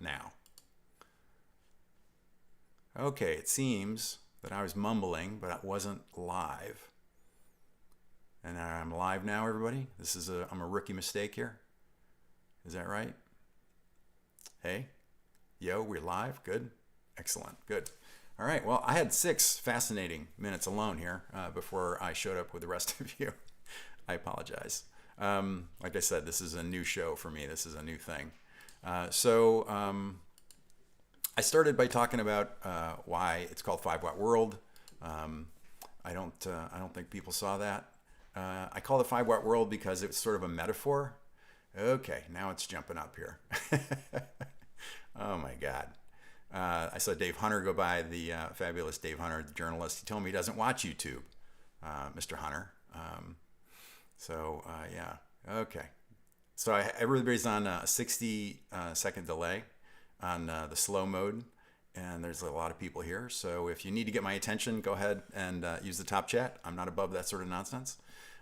now. Okay, it seems that I was mumbling, but I wasn't live. And I'm live now, everybody. I'm a rookie mistake here. Is that right? Hey, yo, we're live. Good. Excellent. Good. All right. Well, I had 6 fascinating minutes alone here before I showed up with the rest of you. I apologize. Like I said, this is a new show for me. This is a new thing. So I started by talking about why it's called 5-watt world. I don't think people saw that. I call it 5-watt world because it's sort of a metaphor. Okay, now it's jumping up here. Oh my God. I saw Dave Hunter go by, the fabulous Dave Hunter, the journalist. He told me he doesn't watch YouTube, Mr. Hunter. Yeah, okay. So everybody's on a 60-second delay on the slow mode, and there's a lot of people here. So if you need to get my attention, go ahead and use the top chat. I'm not above that sort of nonsense,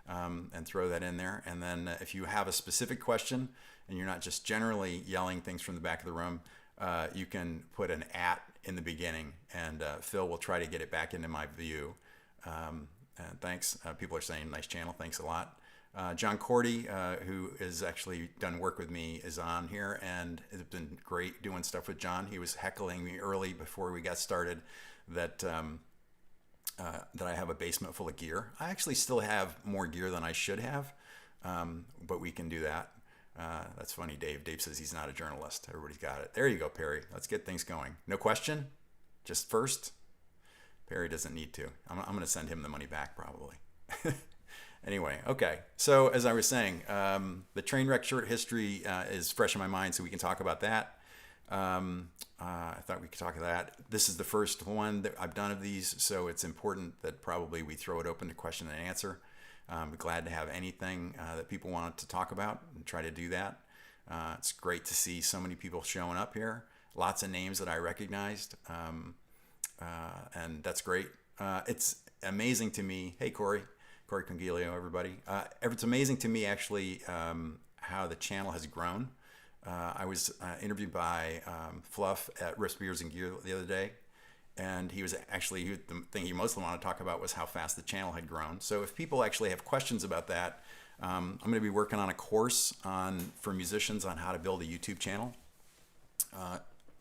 and throw that in there. And then if you have a specific question and you're not just generally yelling things from the back of the room, you can put an @ in the beginning, and Phil will try to get it back into my view. And thanks. People are saying nice channel. Thanks a lot. John Cordy, who has actually done work with me, is on here, and it's been great doing stuff with John. He was heckling me early before we got started that I have a basement full of gear. I actually still have more gear than I should have, but we can do that. That's funny, Dave. Dave says he's not a journalist. Everybody's got it. There you go, Perry. Let's get things going. No question? Just first? Perry doesn't need to. I'm going to send him the money back probably. Anyway, okay. So as I was saying, the train wreck short history is fresh in my mind, so we can talk about that. I thought we could talk about that. This is the first one that I've done of these, so it's important that probably we throw it open to question and answer. I'm glad to have anything that people want to talk about and try to do that. It's great to see so many people showing up here. Lots of names that I recognized, and that's great. It's amazing to me. Hey, Corey Congilio, everybody. It's amazing to me, actually, how the channel has grown. I was interviewed by Fluff at Wrist Beers and Gear the other day, and he was actually, the thing he mostly wanted to talk about was how fast the channel had grown. So if people actually have questions about that, I'm going to be working on a course for musicians on how to build a YouTube channel.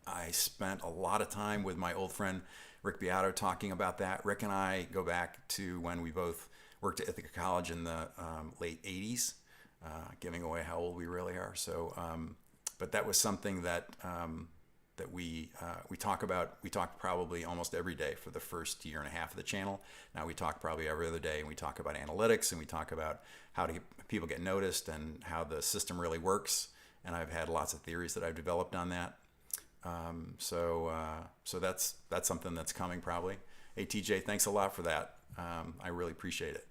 I spent a lot of time with my old friend Rick Beato talking about that. Rick and I go back to when we both worked at Ithaca College in the late 80s, giving away how old we really are. So, but that was something that we talk about. We talked probably almost every day for the first year and a half of the channel. Now we talk probably every other day, and we talk about analytics, and we talk about how to people get noticed and how the system really works. And I've had lots of theories that I've developed on that. So that's something that's coming probably. Hey TJ, thanks a lot for that. I really appreciate it.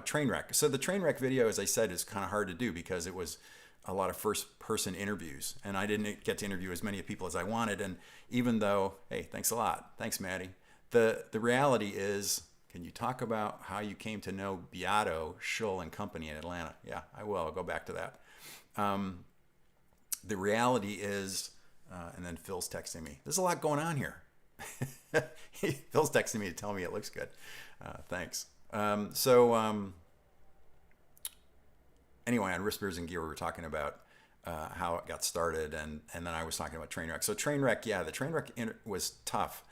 Train wreck. So the train wreck video, as I said, is kind of hard to do because it was a lot of first person interviews, and I didn't get to interview as many people as I wanted. And even though, hey, thanks a lot. Thanks, Maddie. The reality is, can you talk about how you came to know Beato, Schull and Company in Atlanta? Yeah, I will. I'll go back to that. The reality is, and then Phil's texting me. There's a lot going on here. Phil's texting me to tell me it looks good. Thanks. Anyway, on Wrist Beers and Gear, we were talking about how it got started, and then I was talking about Trainwreck. So Trainwreck, yeah, the Trainwreck was tough.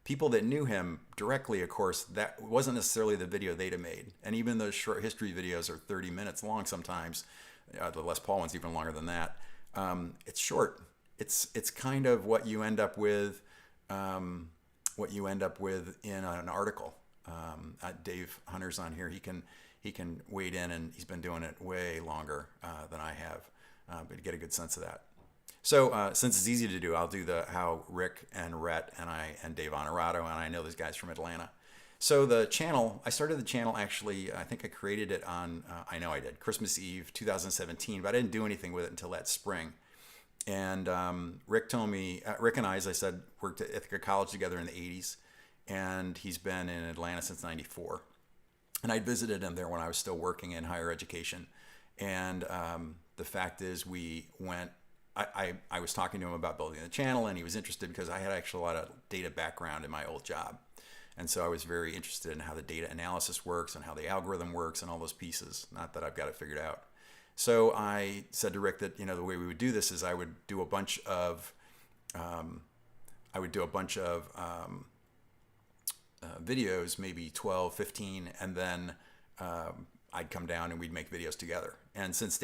People that knew him directly, of course, that wasn't necessarily the video they'd have made. And even those short history videos are 30 minutes long sometimes. The Les Paul one's even longer than that. It's short. It's kind of what you end up with. What you end up with in an article. Dave Hunter's on here. He can wade in, and he's been doing it way longer than I have, but to get a good sense of that. So since it's easy to do, I'll do how Rick and Rhett and Dave Honorato, and I know these guys from Atlanta. So the channel, I started the channel actually, I think I created it on, I know I did, Christmas Eve 2017, but I didn't do anything with it until that spring. And Rick told me, Rick and I, as I said, worked at Ithaca College together in the 80s, and he's been in Atlanta since 94. And I visited him there when I was still working in higher education. And the fact is I was talking to him about building the channel, and he was interested because I had actually a lot of data background in my old job. And so I was very interested in how the data analysis works and how the algorithm works and all those pieces. Not that I've got it figured out. So I said to Rick that, the way we would do this is I would do a bunch of videos, maybe 12, 15, and then I'd come down and we'd make videos together. And since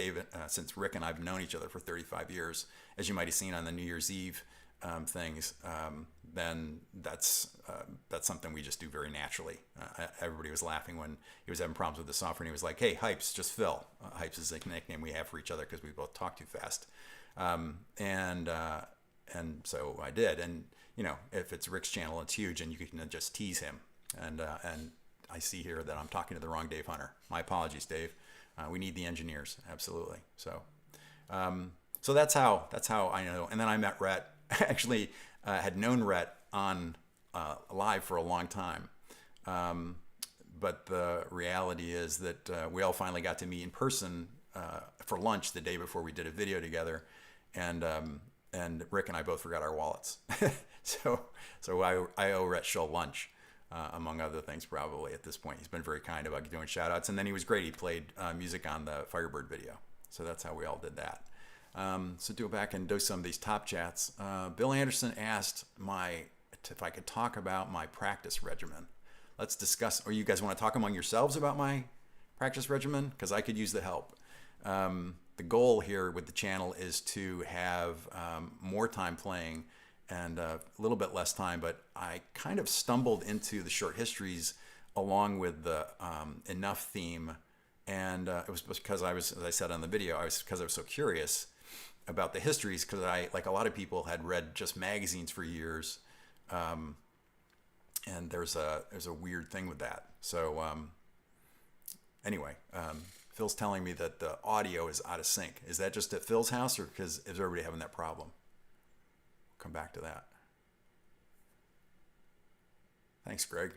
Rick and I've known each other for 35 years, as you might have seen on the New Year's Eve things, then that's something we just do very naturally. Everybody was laughing when he was having problems with the software, and he was like, "Hey, Hypes, just Phil." Hypes is a nickname we have for each other because we both talk too fast. And so I did. And if it's Rick's channel, it's huge, and you can just tease him. And I see here that I'm talking to the wrong Dave Hunter. My apologies, Dave. We need the engineers, absolutely. So that's how I know. And then I met Rhett. Actually, had known Rhett on live for a long time, but the reality is that we all finally got to meet in person for lunch the day before we did a video together, and Rick and I both forgot our wallets, so I owe Rhett Shull lunch. Among other things, probably at this point. He's been very kind about doing shout outs, and then he was great. He played music on the Firebird video. So that's how we all did that. So go back and do some of these top chats. Bill Anderson asked if I could talk about my practice regimen. Let's discuss, or you guys want to talk among yourselves about my practice regimen? Because I could use the help. The goal here with the channel is to have more time playing and a little bit less time, but I kind of stumbled into the short histories along with the enough theme, and it was because as I said on the video, because I was so curious about the histories, because I, like a lot of people, had read just magazines for years, and there's a weird thing with that. So anyway, Phil's telling me that the audio is out of sync. Is that just at Phil's house, or is everybody having that problem? Come back to that. Thanks, Greg.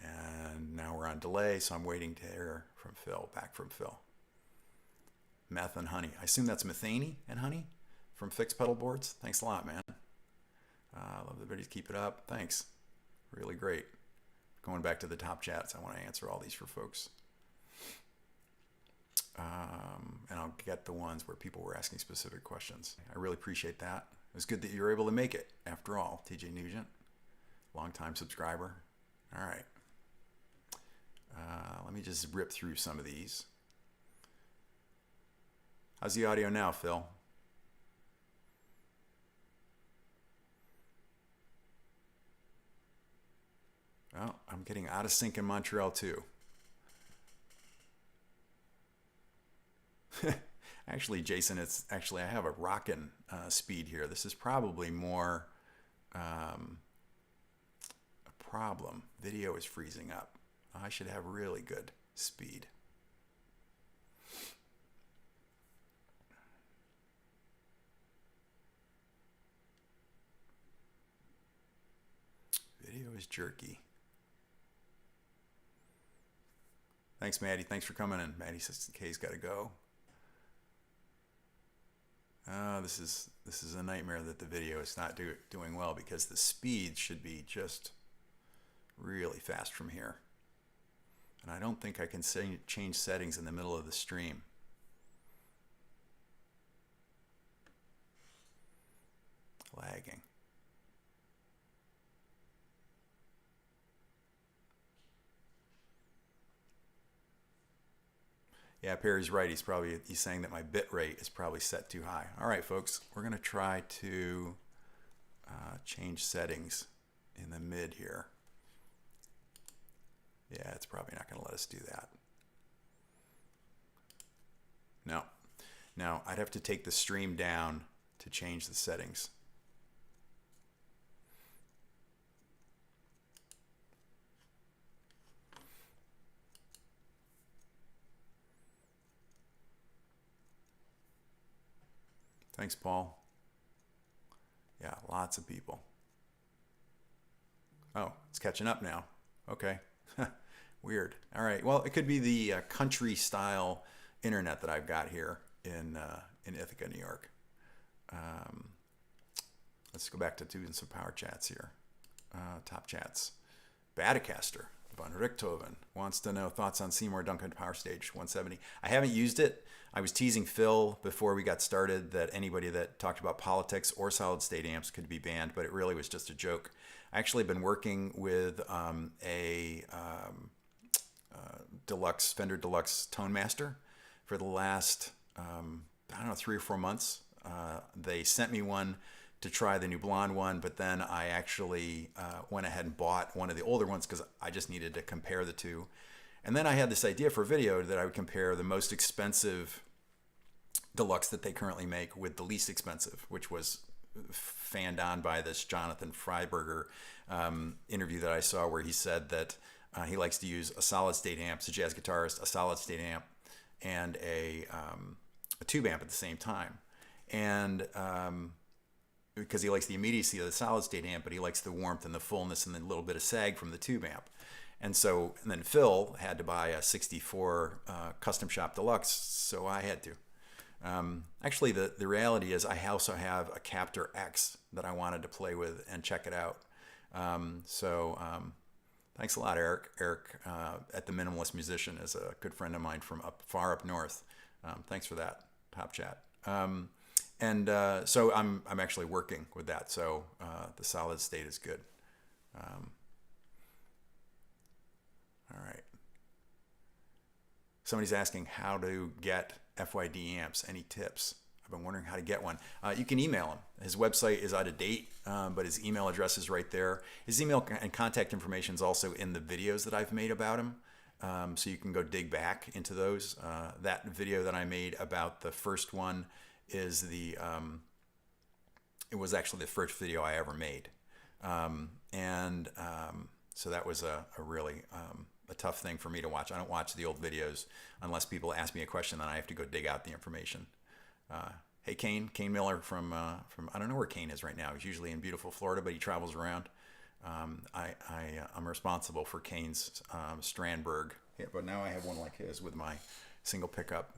And now we're on delay, so I'm waiting to hear from Phil, back from Phil. Meth and honey. I assume that's methane and honey from Fixed Pedal Boards. Thanks a lot, man. Love the videos. Keep it up. Thanks. Really great. Going back to the top chats, I want to answer all these for folks. And I'll get the ones where people were asking specific questions. I really appreciate that. It was good that you were able to make it, after all, TJ Nugent, longtime subscriber. All right. Let me just rip through some of these. How's the audio now, Phil? Oh, I'm getting out of sync in Montreal too. Actually, Jason, I have a rockin' speed here. This is probably more a problem. Video is freezing up. I should have really good speed. Video is jerky. Thanks, Maddie. Thanks for coming in. Maddie says Kay's got to go. This is a nightmare that the video is not doing well, because the speed should be just really fast from here. And I don't think I can change settings in the middle of the stream. Lagging. Yeah, Perry's right. He's saying that my bit rate is probably set too high. All right, folks, we're going to try to change settings in the mid here. Yeah, it's probably not going to let us do that. No. Now, I'd have to take the stream down to change the settings. Thanks, Paul. Yeah, lots of people. Oh, it's catching up now. Okay. Weird. All right. Well, it could be the country style internet that I've got here in Ithaca, New York. Let's go back to doing some power chats here. Top chats. Badacaster von Richthofen wants to know thoughts on Seymour Duncan Power Stage 170. I haven't used it. I was teasing Phil before we got started that anybody that talked about politics or solid state amps could be banned, but it really was just a joke. I actually been working with a Fender Deluxe Tone Master for the last, 3 or 4 months. They sent me one to try the new blonde one, but then I actually went ahead and bought one of the older ones because I just needed to compare the two. And then I had this idea for a video that I would compare the most expensive Deluxe that they currently make with the least expensive, which was fanned on by this Jonathan Freiberger interview that I saw where he said that he likes to use a solid state amp, a jazz guitarist, a solid state amp, and a tube amp at the same time. And because he likes the immediacy of the solid state amp, but he likes the warmth and the fullness and the little bit of sag from the tube amp. And then Phil had to buy a 64 Custom Shop Deluxe, so I had to. Actually, the reality is I also have a Captor X that I wanted to play with and check it out. Thanks a lot, Eric. Eric at the Minimalist Musician is a good friend of mine from far up north. Thanks for that top chat. So I'm actually working with that. So the solid state is good. All right. Somebody's asking how to get FYD amps. Any tips? I've been wondering how to get one. You can email him. His website is out of date, but his email address is right there. His email and contact information is also in the videos that I've made about him. So you can go dig back into those. That video that I made about the first one is it was actually the first video I ever made. So that was a really a tough thing for me to watch. I don't watch the old videos unless people ask me a question, then I have to go dig out the information. Hey, Kane Miller from I don't know where Kane is right now. He's usually in beautiful Florida, but he travels around. I'm responsible for Kane's Strandberg, yeah, but now I have one like his with my single pickup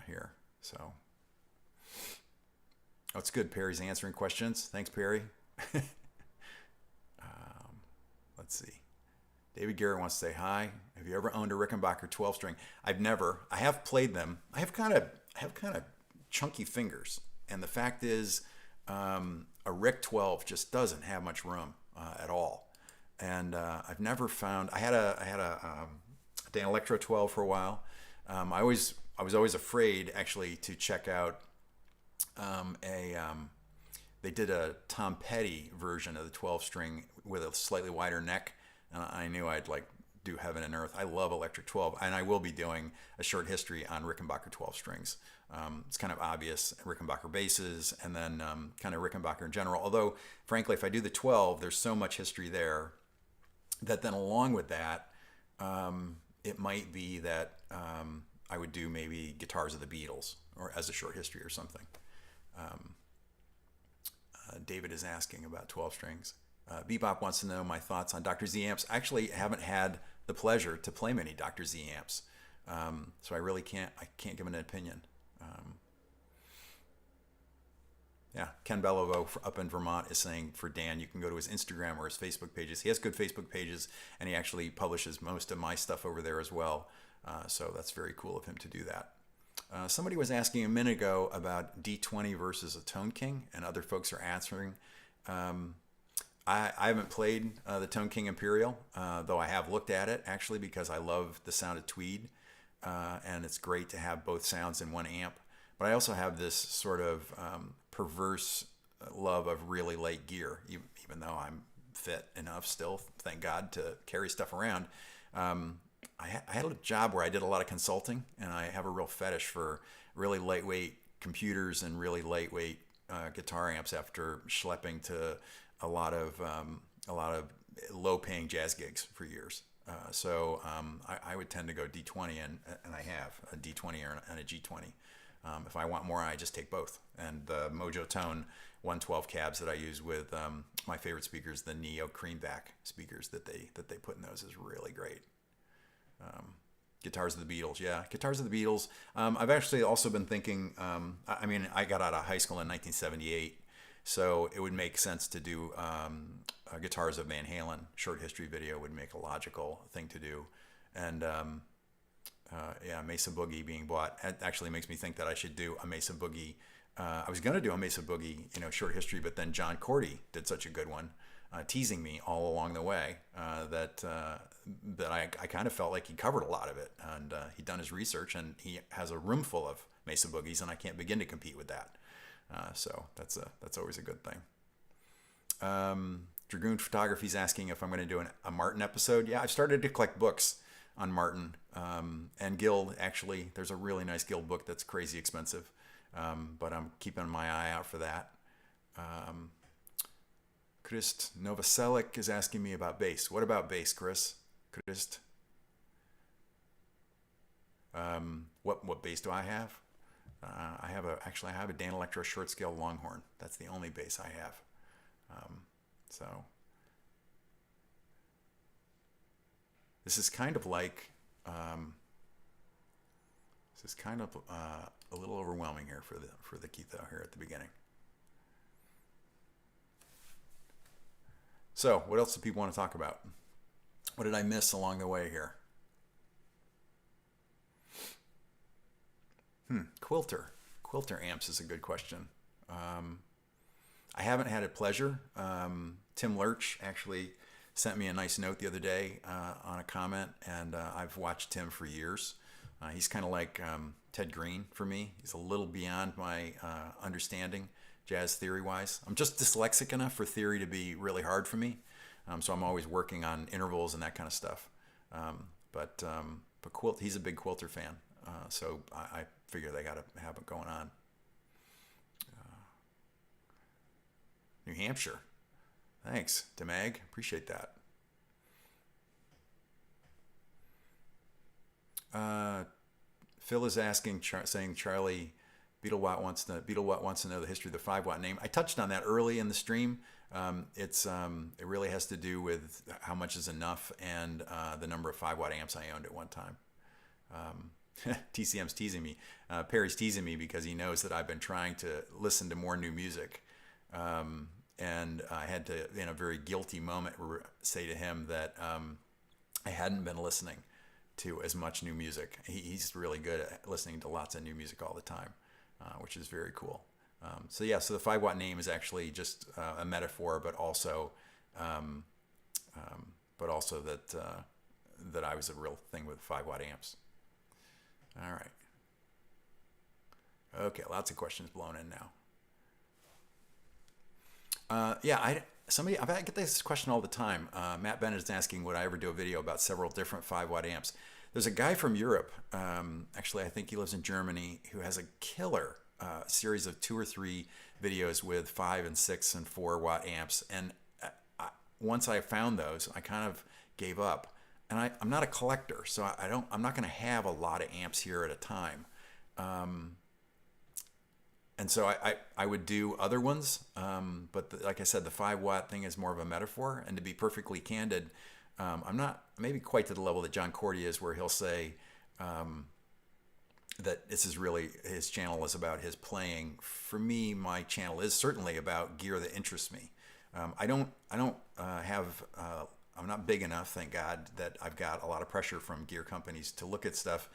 here. So, oh, it's good. Perry's answering questions. Thanks, Perry. Let's see. David Garrett wants to say hi. Have you ever owned a Rickenbacker 12-string? I've never. I have played them. I have kind of chunky fingers, and the fact is, a Rick 12 just doesn't have much room at all. And I've never found. I had a Dan Electro 12 for a while. I was always afraid actually to check out they did a Tom Petty version of the 12-string with a slightly wider neck, and I knew I'd like do heaven and earth. I love Electric 12, and I will be doing a short history on Rickenbacker 12 strings. It's kind of obvious, Rickenbacker basses, and then kind of Rickenbacker in general. Although, frankly, if I do the 12, there's so much history there that then along with that, it might be that I would do maybe Guitars of the Beatles or as a short history or something. David is asking about 12 strings. Bebop wants to know my thoughts on Dr. Z amps. I actually haven't had the pleasure to play many Dr. Z amps, so I really can't give an opinion. Yeah, Ken Bellovo up in Vermont is saying for Dan, you can go to his Instagram or his Facebook pages. He has good Facebook pages, and he actually publishes most of my stuff over there as well. So that's very cool of him to do that. Somebody was asking a minute ago about D20 versus a Tone King, and other folks are answering. I haven't played the Tone King Imperial, though I have looked at it actually because I love the sound of tweed, and it's great to have both sounds in one amp. But I also have this sort of perverse love of really light gear, even though I'm fit enough still, thank God, to carry stuff around. I had a job where I did a lot of consulting, and I have a real fetish for really lightweight computers and really lightweight guitar amps after schlepping to a lot of low-paying jazz gigs for years. So I would tend to go D20, and I have a D20 and a G20. If I want more, I just take both. And the Mojo Tone 112 cabs that I use with my favorite speakers, the Neo Creamback speakers that they put in those, is really great. Guitars of the Beatles, yeah. Guitars of the Beatles. I've actually also been thinking, I mean, I got out of high school in 1978, so it would make sense to do Guitars of Van Halen. Short history video would make a logical thing to do. And yeah, Mesa Boogie being bought, it actually makes me think that I should do a Mesa Boogie. I was going to do a Mesa Boogie, short history, but then John Cordy did such a good one, teasing me all along the way that I kind of felt like he covered a lot of it, and he'd done his research, and he has a room full of Mesa Boogies, and I can't begin to compete with that. So that's always a good thing. Dragoon Photography is asking if I'm going to do a Martin episode. Yeah, I've started to collect books on Martin and Guild. Actually, there's a really nice Guild book that's crazy expensive, but I'm keeping my eye out for that. Chris Novoselic is asking me about bass. What about bass, Chris? Chris? What bass do I have? I have a Dan Electro short scale Longhorn. That's the only bass I have. So this is kind of like a little overwhelming here for the Keith here at the beginning. So what else do people want to talk about? What did I miss along the way here? Quilter amps is a good question. I haven't had a pleasure. Tim Lurch actually sent me a nice note the other day on a comment, and I've watched Tim for years. He's kind of like Ted Green for me. He's a little beyond my understanding, jazz theory-wise. I'm just dyslexic enough for theory to be really hard for me, so I'm always working on intervals and that kind of stuff. But he's a big Quilter fan, so I figure they got to have it going on. New Hampshire. Thanks, Demag. Appreciate that. Phil is asking, saying Charlie Beetlewatt wants to know the history of the 5-watt name. I touched on that early in the stream. It really has to do with how much is enough and the number of 5-watt amps I owned at one time. TCM's teasing me. Perry's teasing me because he knows that I've been trying to listen to more new music. And I had to, in a very guilty moment, say to him that I hadn't been listening to as much new music. He's really good at listening to lots of new music all the time, which is very cool. So the 5-watt name is actually just a metaphor, but also that I was a real thing with 5-watt amps. All right. Okay, lots of questions blown in now. I get this question all the time. Matt Bennett is asking, would I ever do a video about several different 5-watt amps? There's a guy from Europe, actually I think he lives in Germany, who has a killer series of 2 or 3 videos with 5 and 6 and 4-watt amps. And once I found those, I kind of gave up. And I'm not a collector, so I'm not going to have a lot of amps here at a time. And so I would do other ones, but like I said, the 5-watt thing is more of a metaphor. And to be perfectly candid, I'm not maybe quite to the level that John Cordy is, where he'll say that this is really, his channel is about his playing. For me, my channel is certainly about gear that interests me. I'm not big enough, thank God, that I've got a lot of pressure from gear companies to look at stuff.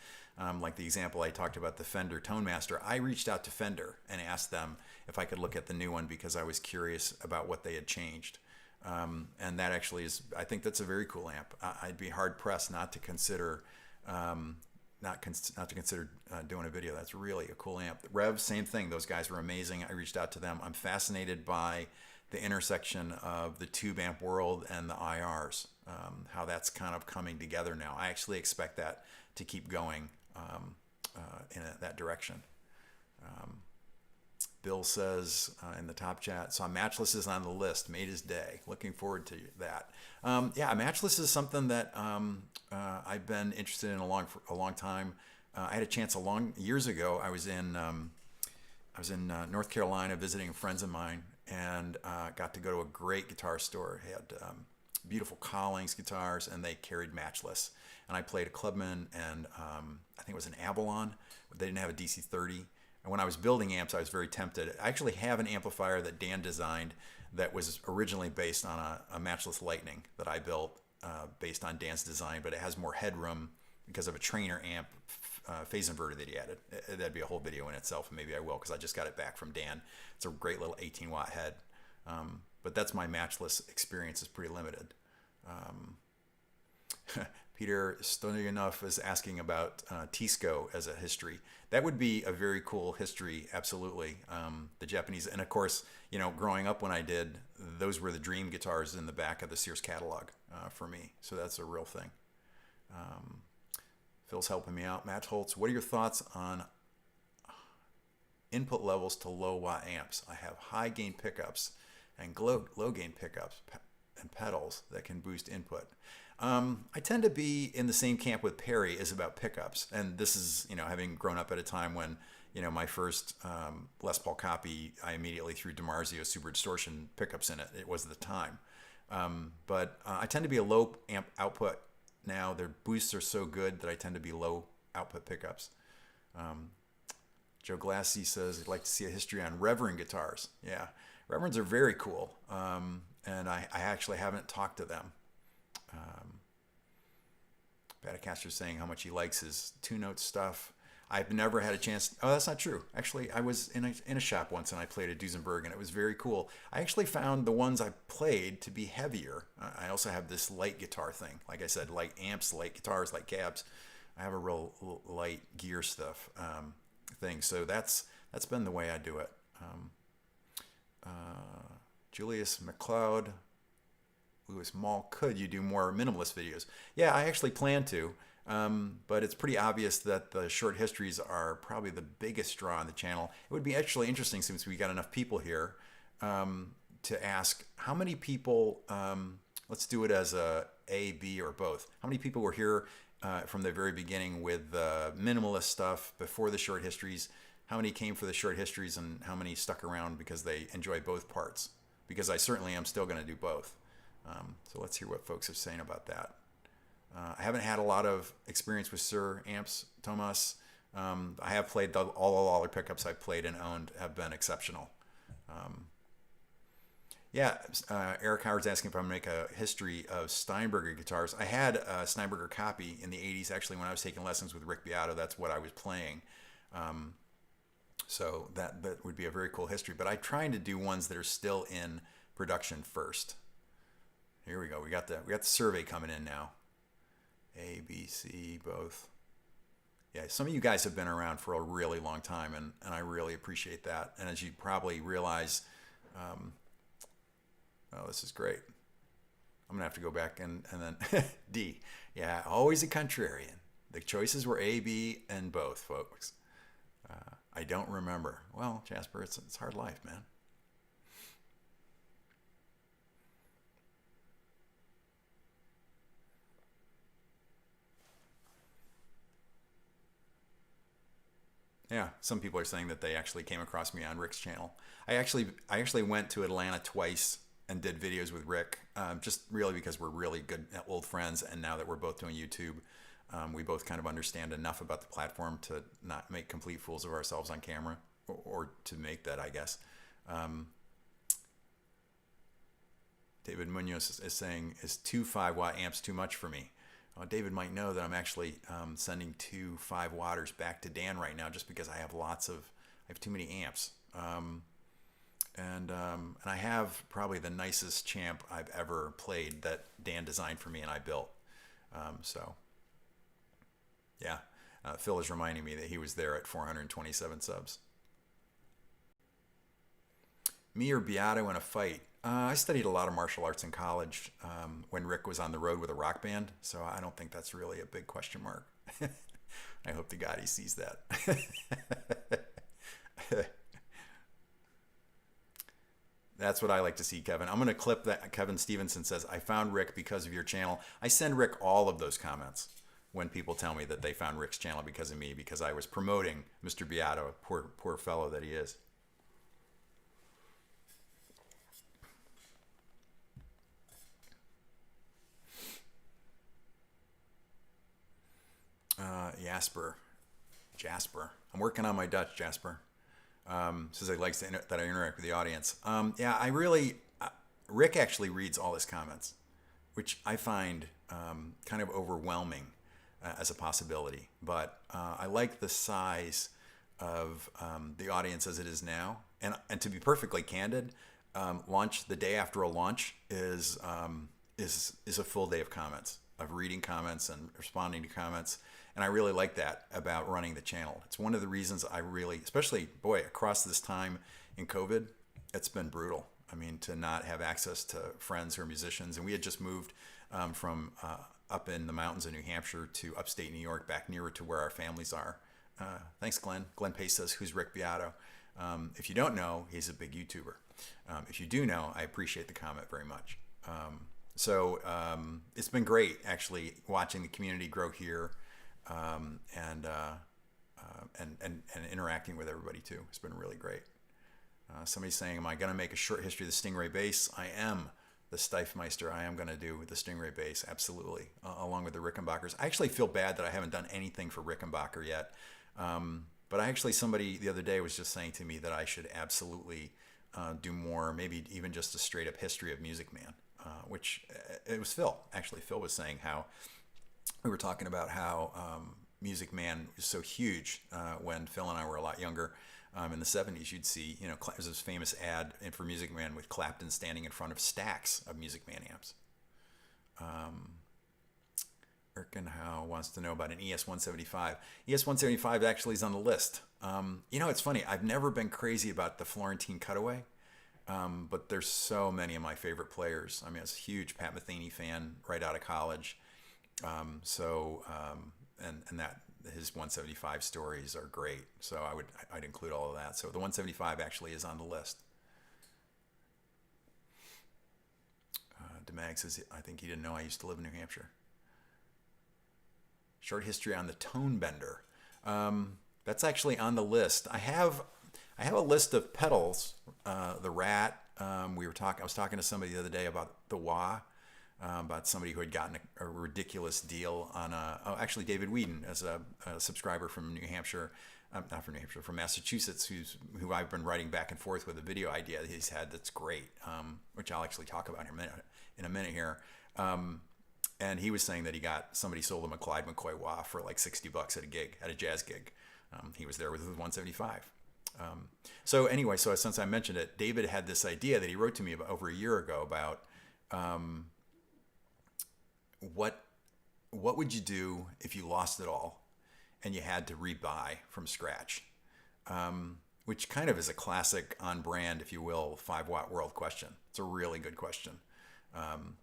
Like the example I talked about, the Fender Tone Master. I reached out to Fender and asked them if I could look at the new one because I was curious about what they had changed. And that actually is, I think that's a very cool amp. I'd be hard pressed not to consider doing a video. That's really a cool amp. Rev, same thing. Those guys were amazing. I reached out to them. I'm fascinated by the intersection of the tube amp world and the IRs, how that's kind of coming together now. I actually expect that to keep going in that direction. Bill says in the top chat, so Matchless is on the list. Made his day. Looking forward to that. Matchless is something that I've been interested in a long time. I had a chance years ago. I was in North Carolina visiting friends of mine, and got to go to a great guitar store. It had beautiful Collings guitars, and they carried matchless. And I played a Clubman, and I think it was an Avalon. They didn't have a DC-30. And when I was building amps, I was very tempted. I actually have an amplifier that Dan designed that was originally based on a matchless Lightning that I built based on Dan's design, but it has more headroom because of a trainer amp phase inverter that he added. That'd be a whole video in itself, and maybe I will because I just got it back from Dan. It's a great little 18-watt head. But that's my matchless experience is pretty limited. Peter Stoyanov is asking about Tisco as a history. That would be a very cool history, absolutely. The Japanese, and of course, you know, growing up when I did, those were the dream guitars in the back of the Sears catalog for me. So that's a real thing. Phil's helping me out. Matt Holtz, what are your thoughts on input levels to low watt amps? I have high gain pickups and low gain pickups and pedals that can boost input. I tend to be in the same camp with Perry as about pickups. And this is, you know, having grown up at a time when, you know, my first Les Paul copy, I immediately threw DiMarzio Super Distortion pickups in it. It was the time. But I tend to be a low amp output now. Their boosts are so good that I tend to be low output pickups. Joe Glassy says he'd like to see a history on Reverend guitars. Yeah, Reverends are very cool. And I actually haven't talked to them. Telecasters saying how much he likes his two-note stuff. I've never had a chance. Oh, that's not true. Actually, I was in a shop once and I played a Duesenberg and it was very cool. I actually found the ones I played to be heavier. I also have this light guitar thing. Like I said, light amps, light guitars, light cabs. I have a real light gear stuff thing. So that's been the way I do it. Julius McLeod. Lewis Mall, could you do more minimalist videos? Yeah, I actually plan to, but it's pretty obvious that the short histories are probably the biggest draw on the channel. It would be actually interesting, since we got enough people here, to ask how many people, let's do it as A, B, or both. How many people were here from the very beginning with minimalist stuff before the short histories? How many came for the short histories, and how many stuck around because they enjoy both parts? Because I certainly am still going to do both. So let's hear what folks are saying about that. I haven't had a lot of experience with Sir amps, Tomas. I have played all the pickups I've played and owned have been exceptional. Eric Howard's asking if I'm going to make a history of Steinberger guitars. I had a Steinberger copy in the 80s, actually, when I was taking lessons with Rick Beato. That's what I was playing. So that would be a very cool history. But I'm trying to do ones that are still in production first. Here we go. We got the survey coming in now. A, B, C, both. Yeah, some of you guys have been around for a really long time, and I really appreciate that. And as you probably realize, oh, this is great. I'm gonna have to go back and then D. Yeah, always a contrarian. The choices were A, B, and both, folks. I don't remember. Well, Jasper, it's hard life, man. Yeah, some people are saying that they actually came across me on Rick's channel. I actually went to Atlanta twice and did videos with Rick, just really because we're really good old friends, and now that we're both doing YouTube, we both kind of understand enough about the platform to not make complete fools of ourselves on camera, or to make that, I guess. David Munoz is saying, is 2 5-watt amps too much for me? David might know that I'm actually sending 2 5-watters back to Dan right now, just because I have too many amps. And I have probably the nicest champ I've ever played that Dan designed for me and I built. So yeah, Phil is reminding me that he was there at 427 subs. Me or Beato in a fight? I studied a lot of martial arts in college when Rick was on the road with a rock band, so I don't think that's really a big question mark. I hope to God he sees that. That's what I like to see, Kevin. I'm going to clip that. Kevin Stevenson says, I found Rick because of your channel. I send Rick all of those comments when people tell me that they found Rick's channel because of me, because I was promoting Mr. Beato, poor fellow that he is. Jasper. I'm working on my Dutch, Jasper. Says he likes that I interact with the audience. Yeah, I really, Rick actually reads all his comments, which I find kind of overwhelming as a possibility. But I like the size of the audience as it is now. And to be perfectly candid, launch the day after a launch is a full day of comments, of reading comments and responding to comments. And I really like that about running the channel. It's one of the reasons I really, especially, boy, across this time in COVID, it's been brutal. I mean, to not have access to friends who are musicians. And we had just moved from up in the mountains of New Hampshire to upstate New York, back nearer to where our families are. Thanks, Glenn. Glenn Pace says, who's Rick Beato? If you don't know, he's a big YouTuber. If you do know, I appreciate the comment very much. So it's been great, actually, watching the community grow here. And interacting with everybody too. It's been really great. Somebody's saying, am I going to make a short history of the Stingray bass? I am the Steifmeister. I am going to do the Stingray bass, absolutely, along with the Rickenbackers. I actually feel bad that I haven't done anything for Rickenbacker yet. But somebody the other day was just saying to me that I should absolutely do more, maybe even just a straight up history of Music Man, which it was Phil. Actually, Phil was saying how we were talking about how Music Man was so huge when Phil and I were a lot younger. In the 70s, you'd see, there's this famous ad for Music Man with Clapton standing in front of stacks of Music Man amps. Erkenhow wants to know about an ES-175. ES-175 actually is on the list. It's funny. I've never been crazy about the Florentine Cutaway, but there's so many of my favorite players. I mean, I was a huge Pat Metheny fan right out of college. And that his 175 stories are great. So I'd include all of that. So the 175 actually is on the list. DeMag says, I think he didn't know I used to live in New Hampshire. Short history on the Tone Bender. That's actually on the list. I have a list of pedals. The Rat. I was talking to somebody the other day about the Wah. About somebody who had gotten a ridiculous deal on actually David Whedon as a subscriber from New Hampshire, not from New Hampshire, from Massachusetts, who I've been writing back and forth with a video idea that he's had that's great, which I'll actually talk about in a minute here. And he was saying that somebody sold him a Clyde McCoy Wah for like $60 at a jazz gig. He was there with his 175. So anyway, since I mentioned it, David had this idea that he wrote to me about over a year ago about what would you do if you lost it all and you had to rebuy from scratch? Which kind of is a classic on brand, if you will, 5-watt world question. It's a really good question. And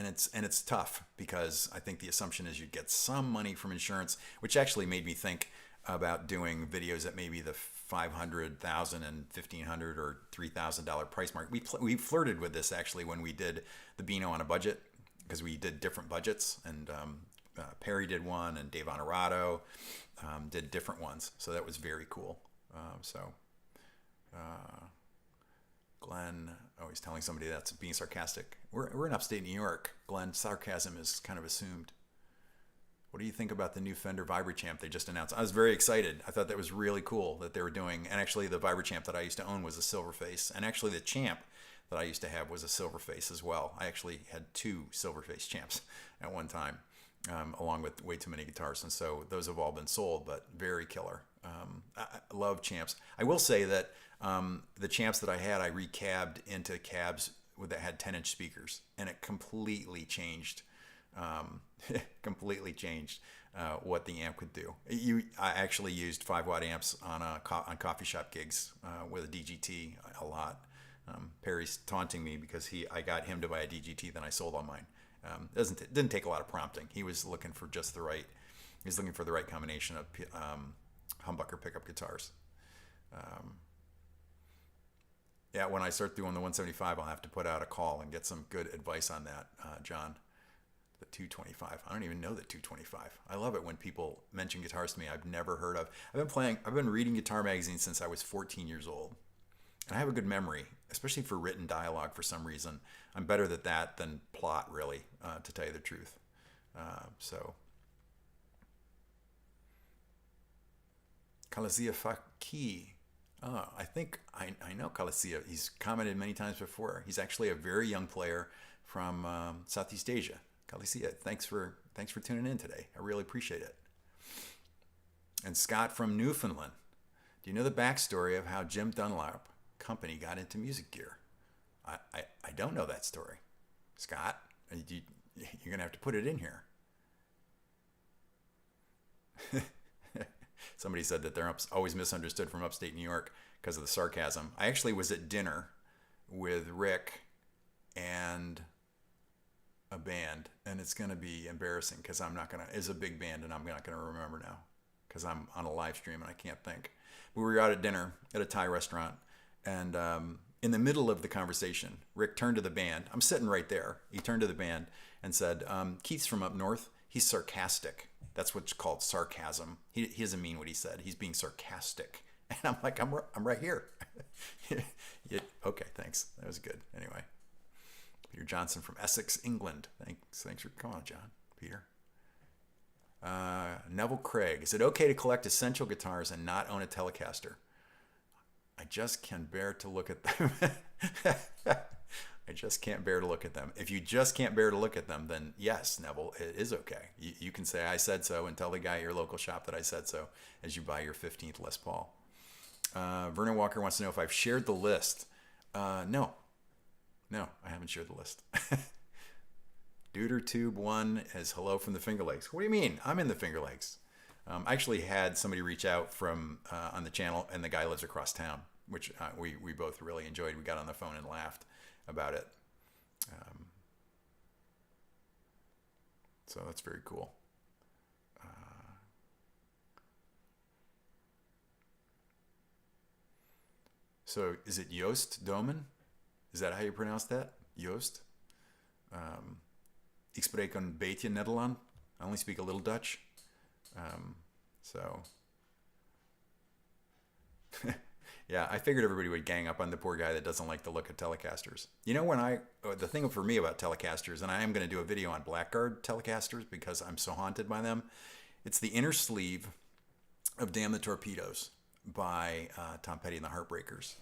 it's tough because I think the assumption is you'd get some money from insurance, which actually made me think about doing videos at maybe the $500, $1,000, and $1,500 or $3,000 price mark. We flirted with this actually when we did the Beano on a budget, because we did different budgets, and Perry did one, and Dave Honorato did different ones. So that was very cool. Glenn, he's telling somebody that's being sarcastic. We're in upstate New York. Glenn, sarcasm is kind of assumed. What do you think about the new Fender Vibrachamp they just announced? I was very excited. I thought that was really cool that they were doing. And actually, the Vibrachamp that I used to own was a Silverface. And actually, the Champ that I used to have was a Silverface as well. I actually had 2 Silverface Champs at one time, along with way too many guitars. And so those have all been sold, but very killer. I love Champs. I will say that the Champs that I had, I recabbed into cabs that had 10-inch speakers, and it completely changed. What the amp could do. I actually used 5-watt amps on coffee shop gigs with a DGT a lot. Perry's taunting me because I got him to buy a DGT, then I sold all mine. It didn't take a lot of prompting. He was looking for just the right combination of humbucker pickup guitars. Yeah, when I start doing the 175, I'll have to put out a call and get some good advice on that, John. The 225. I don't even know the 225. I love it when people mention guitars to me I've never heard of. I've been reading guitar magazines since I was 14 years old. And I have a good memory, especially for written dialogue for some reason. I'm better at that than plot, really, to tell you the truth. Kalisia Faki. Oh, I think I know Kalisia. He's commented many times before. He's actually a very young player from Southeast Asia. Kalisia, thanks for tuning in today. I really appreciate it. And Scott from Newfoundland. Do you know the backstory of how Jim Dunlap Company got into music gear? I don't know that story. Scott, you're going to have to put it in here. Somebody said that they're always misunderstood from upstate New York because of the sarcasm. I actually was at dinner with Rick and a band, and it's going to be embarrassing because it's a big band, and I'm not going to remember now because I'm on a live stream and I can't think. We were out at dinner at a Thai restaurant, and in the middle of the conversation, Rick turned to the band. I'm sitting right there. He turned to the band and said, Keith's from up north. He's sarcastic. That's what's called sarcasm. He doesn't mean what he said. He's being sarcastic. And I'm like, I'm right here. Yeah, okay, thanks. That was good. Anyway, Peter Johnson from Essex, England. Thanks for calling, John. Peter. Neville Craig. Is it okay to collect essential guitars and not own a Telecaster? I just can bear to look at them. I just can't bear to look at them. If you just can't bear to look at them, then yes, Neville, it is okay. You can say I said so and tell the guy at your local shop that I said so as you buy your 15th Les Paul. Vernon Walker wants to know if I've shared the list. No, I haven't shared the list. DuderTube1 is hello from the Finger Lakes. What do you mean? I'm in the Finger Lakes. I actually had somebody reach out from on the channel, and the guy lives across town, which we both really enjoyed. We got on the phone and laughed about it. So that's very cool. So is it Joost Domen? Is that how you pronounce that? Joost? Ik spreek een beetje Nederlands. I only speak a little Dutch. Yeah, I figured everybody would gang up on the poor guy that doesn't like the look of Telecasters. You know, the thing for me about Telecasters, and I am going to do a video on Blackguard Telecasters because I'm so haunted by them, it's the inner sleeve of Damn the Torpedoes by Tom Petty and the Heartbreakers.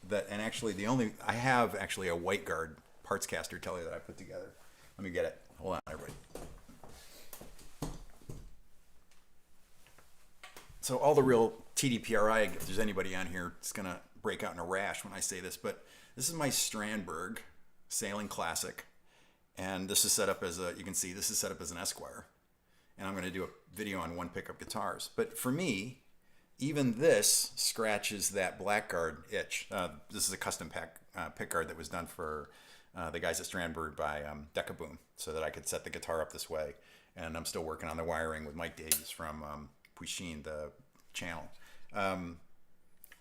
I have actually a white guard parts caster telly that I put together. Let me get it. Hold on, everybody. So all the real TDPRI, if there's anybody on here, it's going to break out in a rash when I say this, but this is my Strandberg Sailing Classic. And this is set up as you can see, this is set up as an Esquire. And I'm going to do a video on one pickup guitars. But for me, even this scratches that Blackguard itch. This is a custom pick guard that was done for the guys at Strandberg by Decaboom, so that I could set the guitar up this way. And I'm still working on the wiring with Mike Davies from Puishin, the channel.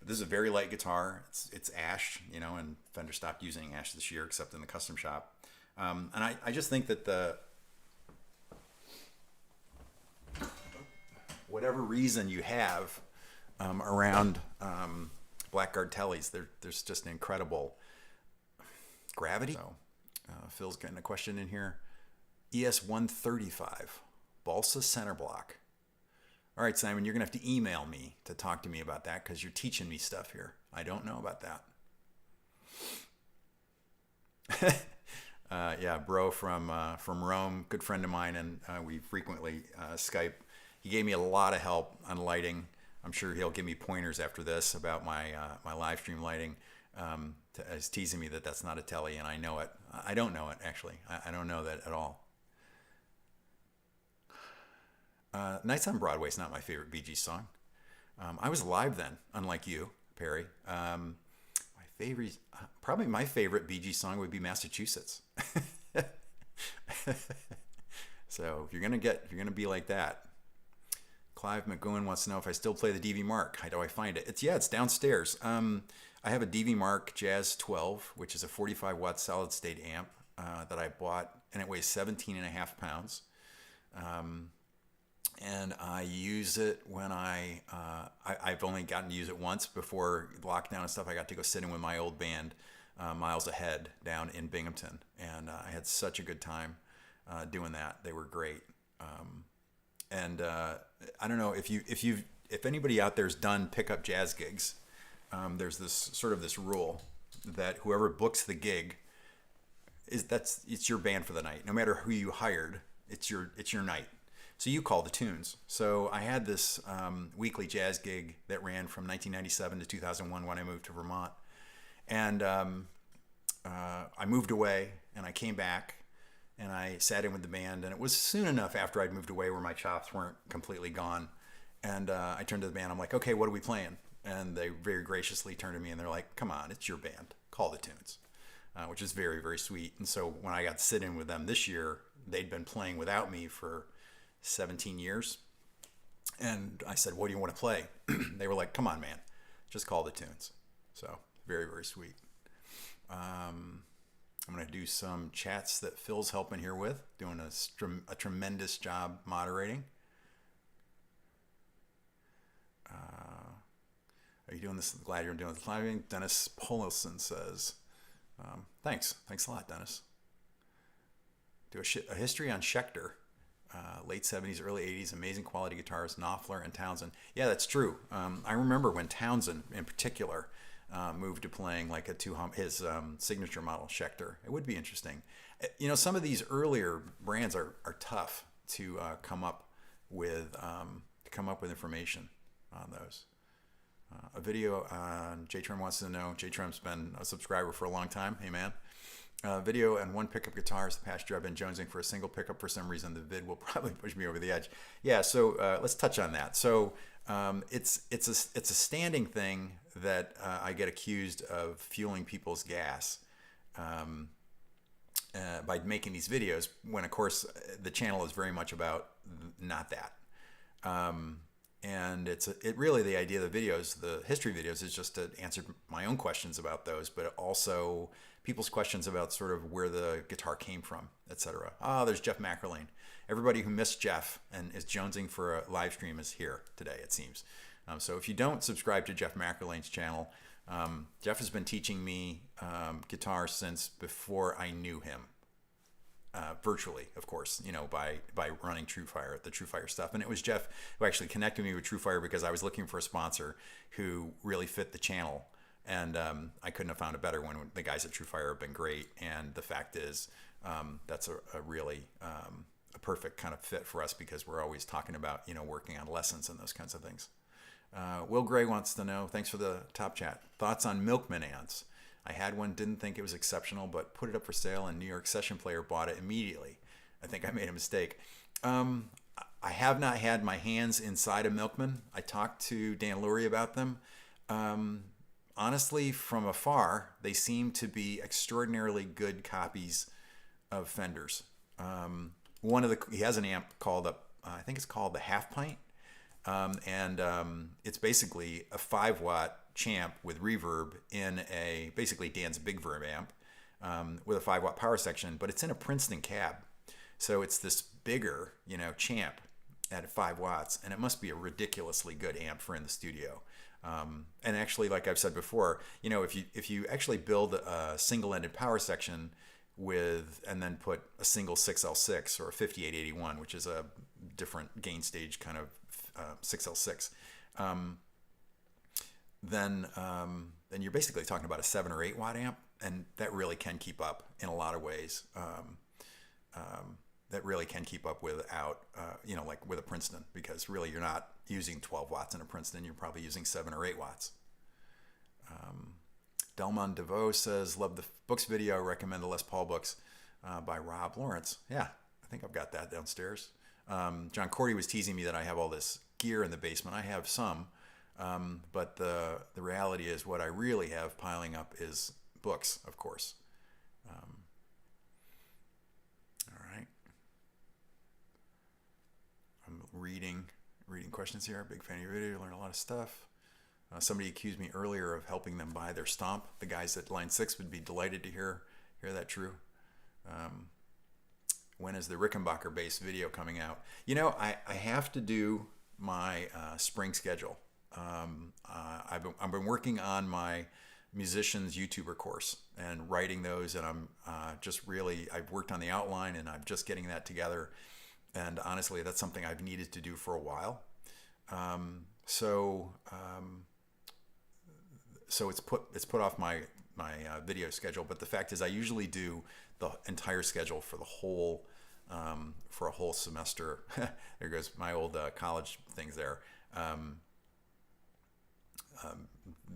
This is a very light guitar. It's ash, and Fender stopped using ash this year except in the custom shop. And I just think that whatever reason you have around Blackguard tellies, there's just an incredible gravity. So Phil's getting a question in here. ES135 balsa center block. All right, Simon, you're going to have to email me to talk to me about that because you're teaching me stuff here. I don't know about that. Yeah, bro from Rome, good friend of mine, and we frequently Skype. He gave me a lot of help on lighting. I'm sure he'll give me pointers after this about my live stream lighting. He's teasing me that that's not a telly, and I know it. I don't know it, actually. I don't know that at all. Nights on Broadway is not my favorite Bee Gees song. I was live then, unlike you, Perry. Probably my favorite Bee Gees song would be Massachusetts. So if you're gonna be like that. Clive McGowan wants to know if I still play the DV Mark. How do I find it? It's downstairs. I have a DV Mark Jazz 12, which is a 45 watt solid state amp that I bought, and it weighs 17.5 pounds. And I use it when I've only gotten to use it once before lockdown and stuff. I got to go sit in with my old band, Miles Ahead, down in Binghamton, and I had such a good time doing that. They were great. And I don't know if if anybody out there's done pickup jazz gigs, there's this rule that whoever books the gig it's your band for the night. No matter who you hired, it's your night. So you call the tunes. So I had this weekly jazz gig that ran from 1997 to 2001 when I moved to Vermont, and I moved away and I came back and I sat in with the band, and it was soon enough after I'd moved away where my chops weren't completely gone. And I turned to the band. I'm like, okay, what are we playing? And they very graciously turned to me and they're like, come on, it's your band. Call the tunes, which is very, very sweet. And so when I got to sit in with them this year, they'd been playing without me for 17 years. And I said, what do you want to play? They were like, come on, man, just call the tunes. So very, very sweet. I'm going to do some chats that Phil's helping here with, doing a tremendous job moderating. Are you doing this? Glad you're doing this live. Dennis Polison says, thanks a lot, Dennis. Do a history on Schecter, late 70s, early 80s, amazing quality guitars, Knopfler and Townsend. Yeah, that's true. I remember when Townsend in particular moved to playing like his signature model Schecter. It would be interesting. You know, some of these earlier brands are tough to come up with information on those. A video on J-Trim wants to know. J-Trim's been a subscriber for a long time. Hey, man. Video and one pickup guitars. The past year I've been jonesing for a single pickup. For some reason, the vid will probably push me over the edge. Yeah, so let's touch on that. So it's a standing thing that I get accused of fueling people's gas by making these videos, when of course the channel is very much about not that. And it really, the idea of the videos, the history videos, is just to answer my own questions about those, but also people's questions about sort of where the guitar came from, etc. There's Jeff Mackerlane. Everybody who missed Jeff and is jonesing for a live stream is here today, it seems. So if you don't subscribe to Jeff Mackerlane's channel, Jeff has been teaching me guitar since before I knew him. Virtually, of course, you know, by running Truefire, the Truefire stuff. And it was Jeff who actually connected me with Truefire because I was looking for a sponsor who really fit the channel. And I couldn't have found a better one. The guys at Truefire have been great. And the fact is, that's a really a perfect kind of fit for us, because we're always talking about, you know, working on lessons and those kinds of things. Will Gray wants to know, thanks for the top chat, thoughts on Milkman amps. I had one, didn't think it was exceptional, but put it up for sale, and New York Session Player bought it immediately. I think I made a mistake. I have not had my hands inside a Milkman. I talked to Dan Lurie about them. Honestly, from afar, they seem to be extraordinarily good copies of Fenders. He has an amp called I think it's called the Half Pint, and it's basically a 5-watt champ with reverb in basically Dan's Big Verb amp with a 5-watt power section, but it's in a Princeton cab. So it's this bigger, you know, champ at 5 watts, and it must be a ridiculously good amp for in the studio. And actually, like I've said before, you know, if you actually build a single-ended power section and then put a single 6L6 or a 5881, which is a different gain stage kind of 6L6, then you're basically talking about a 7 or 8 watt amp, and that really can keep up in a lot of ways. That really can keep up without, you know, like with a Princeton, because really you're not using 12 watts in a Princeton, you're probably using 7 or 8 watts. Delmon DeVoe says, love the books video, recommend the Les Paul books by Rob Lawrence. Yeah, I think I've got that downstairs. John Cordy was teasing me that I have all this gear in the basement. I have some. But the reality is, what I really have piling up is books, of course. All right. I'm reading questions here. Big fan of your video. Learn a lot of stuff. Somebody accused me earlier of helping them buy their Stomp. The guys at Line 6 would be delighted to hear that true. When is the Rickenbacker bass video coming out? You know, I have to do my spring schedule. I've been working on my musicians YouTuber course and writing those, and I'm I've worked on the outline, and I'm just getting that together. And honestly, that's something I've needed to do for a while. so so it's put off my video schedule. But the fact is, I usually do the entire schedule for the whole for a whole semester. There goes my old college things there.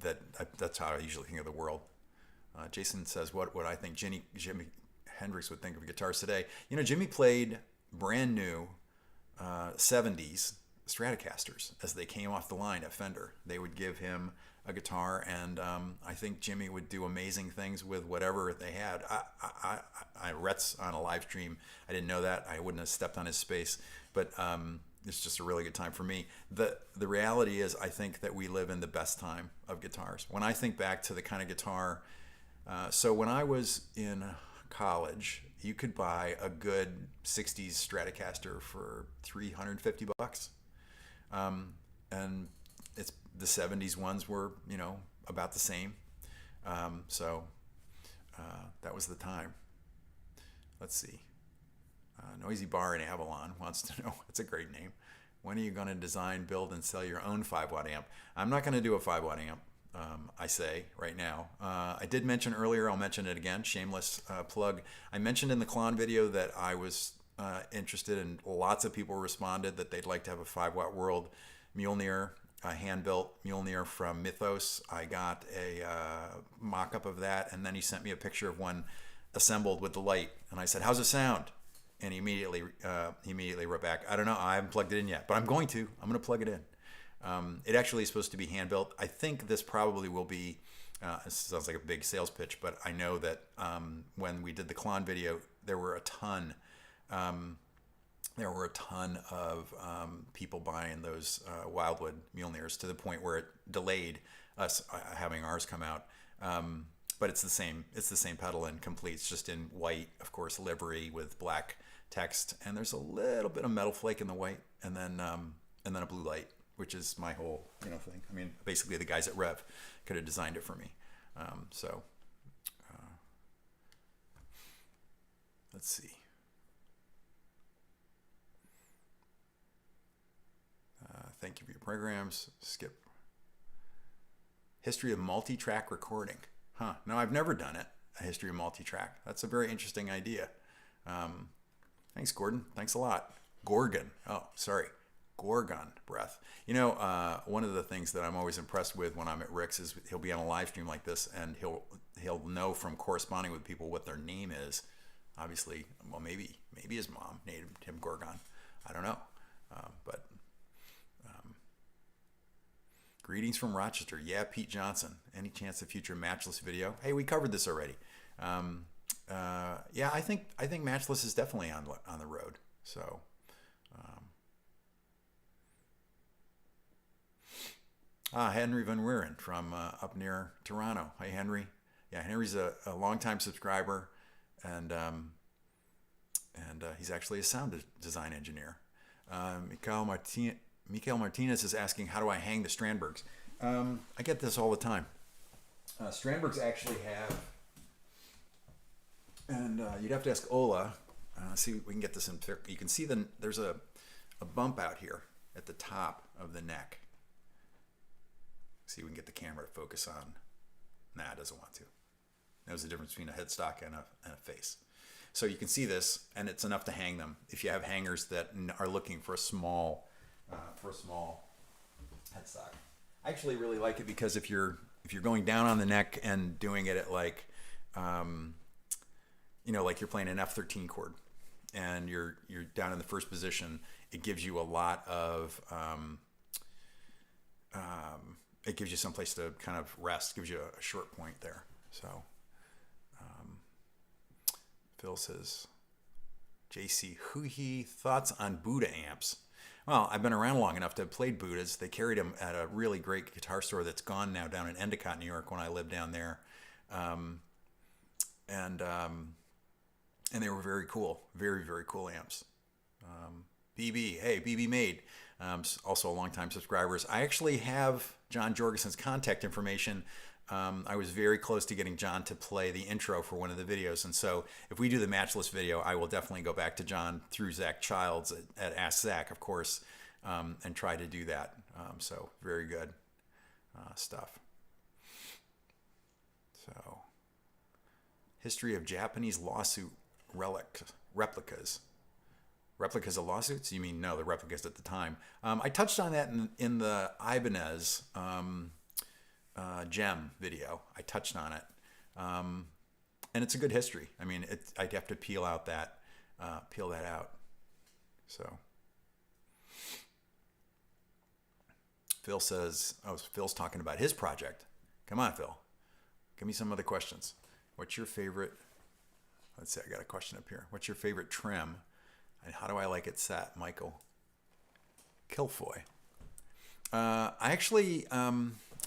That's how I usually think of the world. Jason says, what I think Jimi Hendrix would think of guitars today. You know, Jimmy played brand new 70s Telecasters as they came off the line at Fender. They would give him a guitar, and I think Jimmy would do amazing things with whatever they had. Rhett's on a live stream. I didn't know that. I wouldn't have stepped on his space, but it's just a really good time for me. The reality is, I think that we live in the best time of guitars. When I think back to the kind of guitar, so when I was in college, you could buy a good 60s Stratocaster for $350. And it's the 70s ones were, you know, about the same. So that was the time. Let's see. Noisy Bar in Avalon wants to know, it's a great name. When are you going to design, build, and sell your own 5-watt amp? I'm not going to do a 5-watt amp, I say right now. I did mention earlier, I'll mention it again, shameless plug. I mentioned in the Klon video that I was interested, and lots of people responded that they'd like to have a 5-watt World Mjolnir, a hand-built Mjolnir from Mythos. I got a mock-up of that, and then he sent me a picture of one assembled with the light, and I said, how's it sound? And he immediately wrote back, I don't know, I haven't plugged it in yet, but I'm going to plug it in. It actually is supposed to be hand-built. I think this probably will be, it sounds like a big sales pitch, but I know that when we did the Klon video, there were a ton of people buying those Wildwood Mjolnirs, to the point where it delayed us having ours come out. But it's the same pedal and complete. It's just in white, of course, livery with black text, and there's a little bit of metal flake in the white, and then a blue light, which is my whole thing. I mean, basically the guys at Rev could have designed it for me. Let's see. Thank you for your programs. Skip. History of multi-track recording. Huh. No, I've never done it. A history of multi-track. That's a very interesting idea. Thanks, Gordon. Thanks a lot. Gorgon. Oh, sorry. Gorgon breath. One of the things that I'm always impressed with when I'm at Rick's is he'll be on a live stream like this, and he'll know from corresponding with people what their name is. Obviously, well, maybe his mom named him Gorgon. I don't know. But greetings from Rochester. Yeah, Pete Johnson. Any chance of future Matchless video? Hey, we covered this already. Yeah, I think Matchless is definitely on the road. So, Henry Van Weeren from up near Toronto. Hi, Henry. Yeah, Henry's a longtime subscriber, and he's actually a sound design engineer. Mikael Martinez is asking, how do I hang the Strandbergs? I get this all the time. Strandbergs actually have, and you'd have to ask Ola. See if we can get this in. You can see there's a bump out here at the top of the neck. See if we can get the camera to focus on. Nah, it doesn't want to. Knows the difference between a headstock and a face. So you can see this, and it's enough to hang them if you have hangers that are looking for a small headstock. I actually really like it because if you're going down on the neck and doing it at like like you're playing an F13 chord and you're down in the first position, it gives you a lot of it gives you some place to kind of rest, gives you a short point there. So Phil says, JC Huhi, thoughts on Buddha amps? Well, I've been around long enough to have played Buddhas. They carried them at a really great guitar store that's gone now down in Endicott, New York, when I lived down there. And they were very cool. Very, very cool amps. BB, hey, BB Made, also a longtime subscribers. I actually have John Jorgensen's contact information. I was very close to getting John to play the intro for one of the videos, and so if we do the Matchless video, I will definitely go back to John through Zach Childs at Ask Zach, of course, and try to do that. So very good stuff. So, history of Japanese lawsuit replicas. Replicas of lawsuits? You mean no, the replicas at the time. I touched on that in the Ibanez gem video. I touched on it, and it's a good history. I mean, I'd have to peel that out. So, Phil says, "Oh, Phil's talking about his project. Come on, Phil. Give me some other questions. What's your favorite? Let's see. I got a question up here. What's your favorite trim, and how do I like it set, Michael Kilfoy? I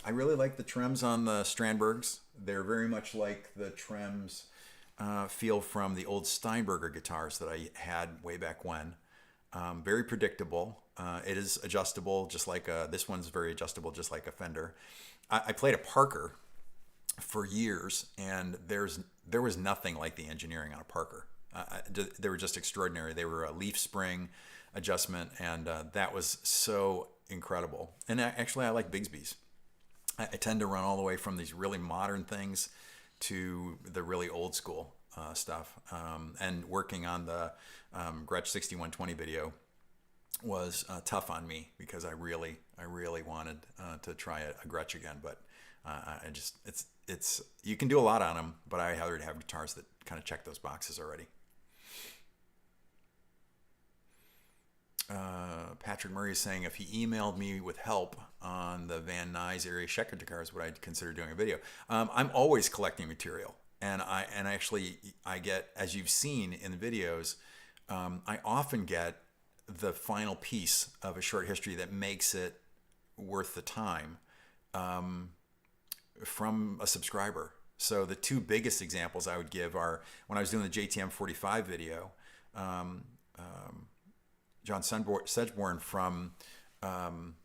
really like the trims on the Strandbergs. They're very much like the trims feel from the old Steinberger guitars that I had way back when. Very predictable. It is adjustable, just like this one's very adjustable, just like a Fender. I played a Parker for years, and there was nothing like the engineering on a Parker. They were just extraordinary. They were a leaf spring adjustment, and that was so incredible. And actually, I like Bigsby's. I tend to run all the way from these really modern things to the really old school stuff. And working on the Gretsch 6120 video was tough on me because I really wanted to try a Gretsch again, but it's you can do a lot on them, but I already have guitars that kind of check those boxes already. Patrick Murray is saying if he emailed me with help on the Van Nuys area Schechter guitars, would I consider doing a video? I'm always collecting material, and I get, as you've seen in the videos, I often get the final piece of a short history that makes it worth the time from a subscriber. So the two biggest examples I would give are when I was doing the JTM 45 video. John Sedgborn from Johan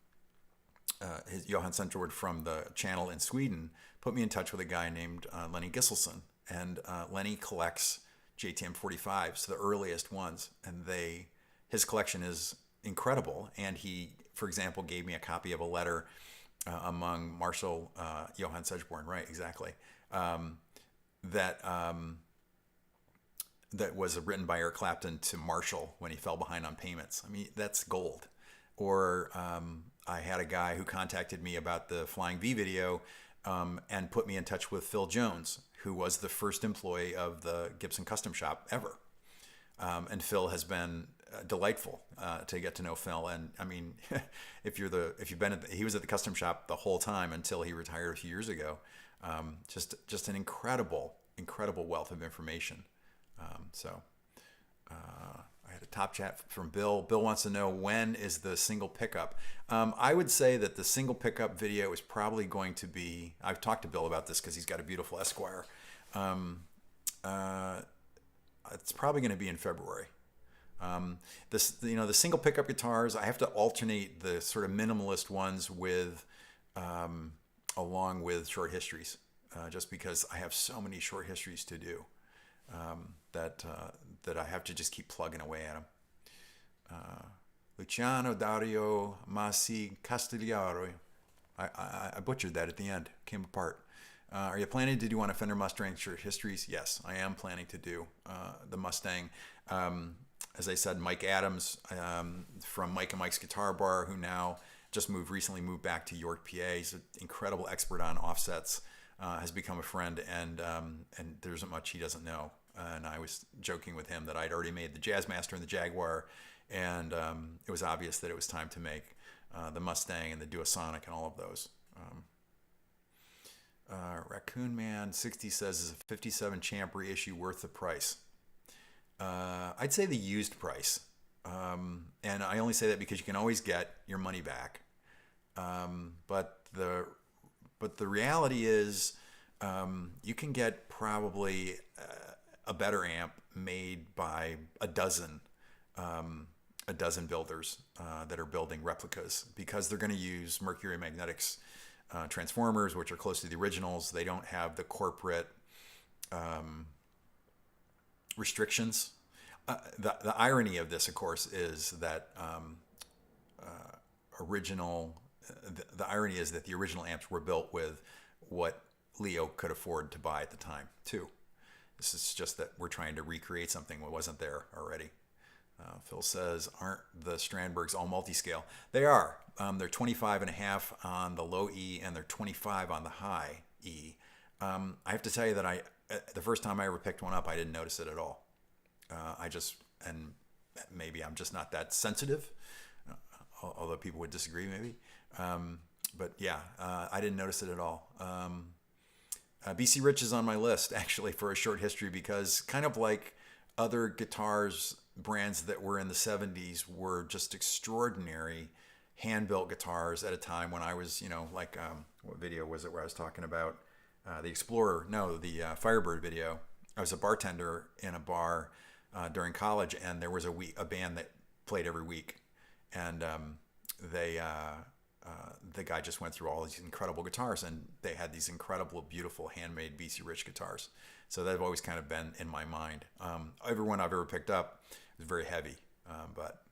Sedgborn from the channel in Sweden put me in touch with a guy named Lenny Gisselson, and Lenny collects JTM 45s, the earliest ones, and his collection is incredible. And he, for example, gave me a copy of a letter among Marshall Johan Sedgborn, right? Exactly. That was written by Eric Clapton to Marshall when he fell behind on payments. I mean, that's gold. Or I had a guy who contacted me about the Flying V video and put me in touch with Phil Jones, who was the first employee of the Gibson Custom Shop ever. And Phil has been delightful to get to know Phil. And I mean, he was at the Custom Shop the whole time until he retired a few years ago. Just an incredible wealth of information. I had a top chat from Bill. Bill wants to know, when is the single pickup? I would say that the single pickup video is probably going to be, I've talked to Bill about this because he's got a beautiful Esquire. It's probably going to be in February. The single pickup guitars, I have to alternate the sort of minimalist ones with, along with short histories, just because I have so many short histories to do. That I have to just keep plugging away at them. Luciano Dario Masi Castigliaro. I butchered that at the end. Came apart. Are you planning to do on a Fender Mustang short histories? Yes, I am planning to do the Mustang. As I said, Mike Adams from Mike and Mike's Guitar Bar, who now just recently moved back to York, PA. He's an incredible expert on offsets. Has become a friend, and there isn't much he doesn't know. And I was joking with him that I'd already made the Jazzmaster and the Jaguar, and it was obvious that it was time to make the Mustang and the Duosonic and all of those. Raccoon Man 60 says, is a 57 Champ reissue worth the price? I'd say the used price, and I only say that because you can always get your money back. But the reality is, you can get probably a better amp made by a dozen builders that are building replicas, because they're going to use Mercury Magnetics transformers, which are close to the originals. They don't have the corporate restrictions. The irony of this, of course, is that original. The irony is that the original amps were built with what Leo could afford to buy at the time too. This is just that we're trying to recreate something that wasn't there already. Phil says, aren't the Strandbergs all multi-scale? They are. They're 25.5 on the low E and they're 25 on the high E. I have to tell you that the first time I ever picked one up, I didn't notice it at all. And maybe I'm just not that sensitive, although people would disagree maybe. But yeah, I didn't notice it at all. BC Rich is on my list actually for a short history because kind of like other guitars brands that were in the 70s were just extraordinary hand-built guitars at a time when I was, like what video was it where I was talking about the Explorer? No, the Firebird video. I was a bartender in a bar during college, and there was a band that played every week, and the guy just went through all these incredible guitars, and they had these incredible, beautiful, handmade BC Rich guitars. So they've always kind of been in my mind. Everyone I've ever picked up is very heavy, but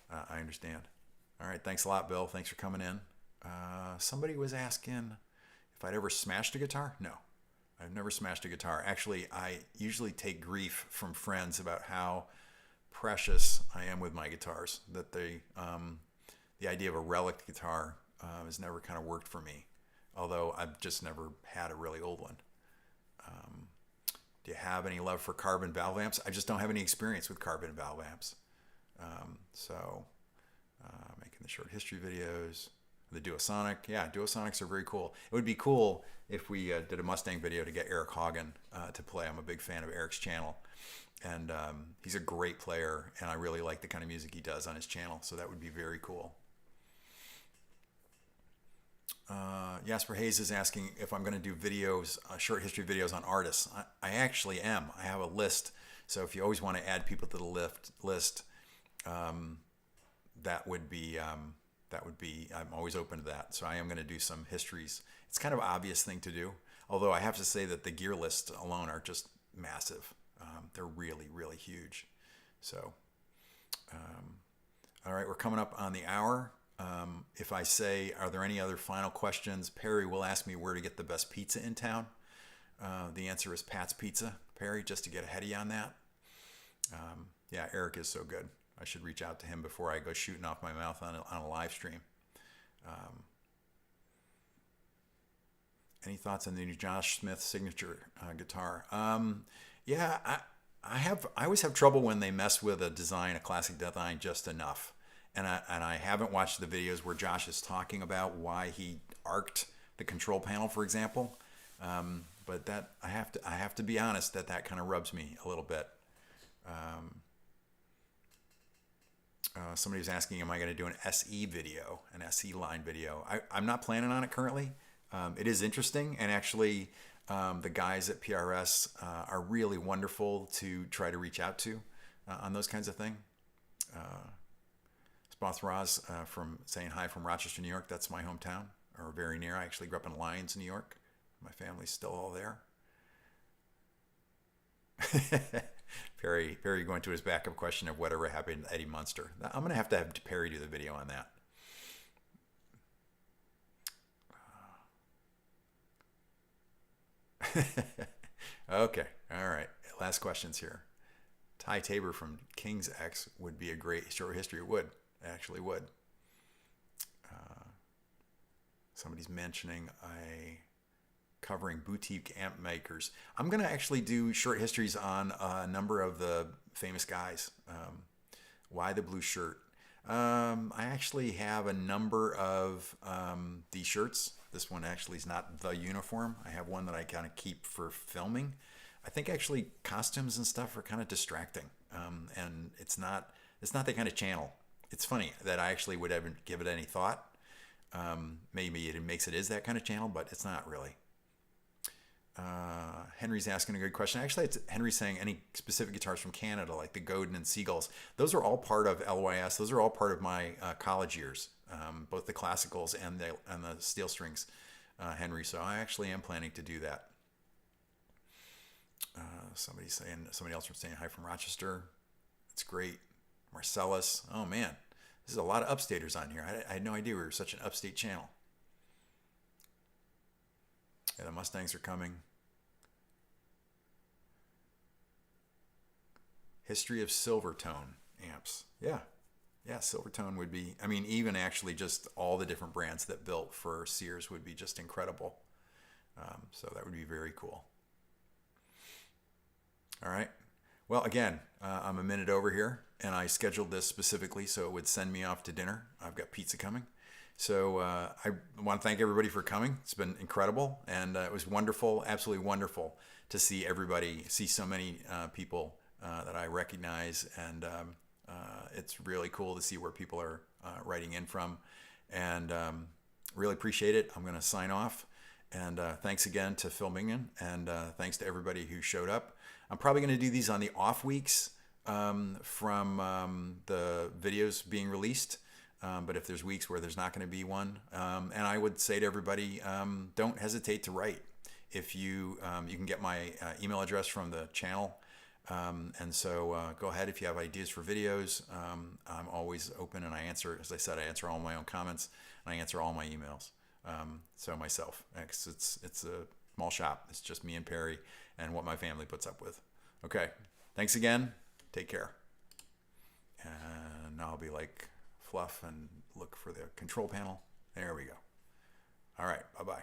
I understand. All right, thanks a lot, Bill. Thanks for coming in. Somebody was asking if I'd ever smashed a guitar. No, I've never smashed a guitar. Actually, I usually take grief from friends about how precious I am with my guitars, that the idea of a relic guitar has never kind of worked for me, although I've just never had a really old one. Do you have any love for carbon valve amps? I just don't have any experience with carbon valve amps. Making the short history videos. The Duosonic. Yeah, Duosonics are very cool. It would be cool if we did a Mustang video to get Eric Hagen to play. I'm a big fan of Eric's channel. And he's a great player, and I really like the kind of music he does on his channel. So that would be very cool. Jasper Hayes is asking if I'm going to do videos, short history videos on artists. I actually am. I have a list. So if you always want to add people to the list, that would be, I'm always open to that. So I am going to do some histories. It's kind of an obvious thing to do. Although I have to say that the gear lists alone are just massive. They're really, really huge. So, all right, we're coming up on the hour. If I say, are there any other final questions? Perry will ask me where to get the best pizza in town. The answer is Pat's Pizza, Perry, just to get ahead of you on that. Yeah, Eric is so good. I should reach out to him before I go shooting off my mouth on a live stream. Any thoughts on the new Josh Smith signature guitar? Yeah, I always have trouble when they mess with a classic design just enough. And I haven't watched the videos where Josh is talking about why he arced the control panel, for example. But that I have to be honest that kind of rubs me a little bit. Somebody was asking, am I going to do an SE video, an SE line video? I'm not planning on it currently. It is interesting, and actually the guys at PRS are really wonderful to try to reach out to on those kinds of things. Spoth Roz from saying hi from Rochester, New York. That's my hometown, or very near. I actually grew up in Lyons, New York. My family's still all there. Perry going to his backup question of whatever happened to Eddie Munster. I'm going to have Perry do the video on that. Okay, all right. Last questions here. Ty Tabor from King's X would be a great short history. It would. It actually would. Somebody's mentioning covering boutique amp makers. I'm going to actually do short histories on a number of the famous guys. Why the blue shirt? I actually have a number of these shirts. This one actually is not the uniform. I have one that I kind of keep for filming. I think actually costumes and stuff are kind of distracting, and it's not the kind of channel. It's funny that I actually would ever give it any thought. Maybe it makes it is that kind of channel, but it's not really. Henry's asking a good question. Actually, it's Henry saying any specific guitars from Canada, like the Godin and Seagulls. Those are all part of LYS. Those are all part of my college years, both the classicals and the steel strings, Henry. So I actually am planning to do that. Somebody else was saying hi from Rochester. It's great. Marcellus. Oh man, There's a lot of upstaters on here. I had no idea we were such an upstate channel. Yeah, the Mustangs are coming. History of Silvertone amps. Yeah. Yeah, Silvertone would be, I mean, even actually just all the different brands that built for Sears would be just incredible. So that would be very cool. All right. Well, again, I'm a minute over here, and I scheduled this specifically so it would send me off to dinner. I've got pizza coming. So I want to thank everybody for coming. It's been incredible, and it was wonderful, absolutely wonderful to see everybody, see so many people that I recognize, and it's really cool to see where people are writing in from, and really appreciate it. I'm going to sign off, and thanks again to Phil Mingman, and thanks to everybody who showed up. I'm probably going to do these on the off weeks from the videos being released. But if there's weeks where there's not going to be one, and I would say to everybody, don't hesitate to write. If you can get my email address from the channel, and so go ahead if you have ideas for videos. I'm always open, and I answer, as I said, I answer all my own comments, and I answer all my emails. So myself, it's a small shop. It's just me and Perry and what my family puts up with. Okay, thanks again. Take care. And I'll be like Fluff and look for the control panel. There we go. All right, bye-bye.